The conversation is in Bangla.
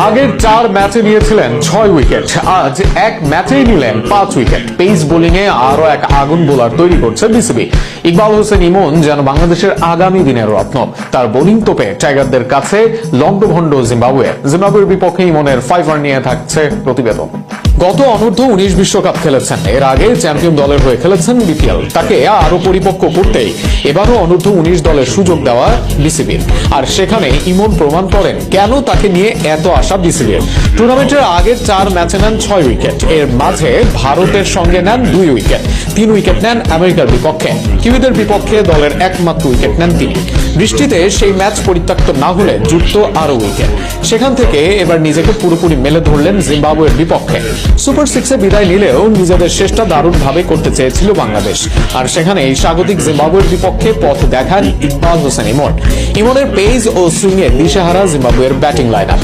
আগের 4 ম্যাচে নিয়েছিলেন 6 উইকেট, আজ এক ম্যাচেই নিলেন 5 উইকেট। পেস বোলিং এ আরো এক আগুন বোলার তৈরি করছে বিসিবি। ইকবাল হোসেন ইমন যেন বাংলাদেশের আগামী দিনের রত্ন। তার বোলিং তোপে টাইগারদের কাছে লন্ডভন্ড জিম্বাবুয়ের বিপক্ষে ইমনের 5 নিয়ে থাকছে প্রতিবেদন। গত অনূর্ধ্ব 19 বিশ্বকাপ খেলেছেন, এর আগে চ্যাম্পিয়ন দলের হয়ে খেলেছেন বিপিএল। তাকে আরো পরিপক্ক করতেই এবারও অনূর্ধ্ব 19 দলের সুযোগ দেওয়া বিসিবির, আর সেখানে ইমন প্রমাণ করেন কেন তাকে নিয়ে এত আশা বিসিবির। টুর্নামেন্টের আগের 4 ম্যাচে নেন 6 উইকেট, এর মাঝে ভারতের সঙ্গে নেন 2 উইকেট, 3 উইকেট নেন আমেরিকার বিপক্ষে। কিউইদের বিপক্ষে দলের একমাত্র উইকেট নেন তিনি। বৃষ্টিতে সেই ম্যাচ পরিত্যক্ত না হলে যুক্ত আরো উইকেট। সেখান থেকে এবার নিজেকে পুরোপুরি মেলে ধরলেন জিম্বাবুয়ের বিপক্ষে। সুপার 6-এ বিদায় নিলেও নিজেদের শেষটা দারুণভাবে করতে চেয়েছিল বাংলাদেশ, আর সেখানে স্বাগতিক জিম্বাবুয়ের বিপক্ষে পথ দেখান ইকবাল হোসেন ইমন। ইমনের পেস ও সুইংয়ে দিশেহারা জিম্বাবুয়ের ব্যাটিং লাইনআপ।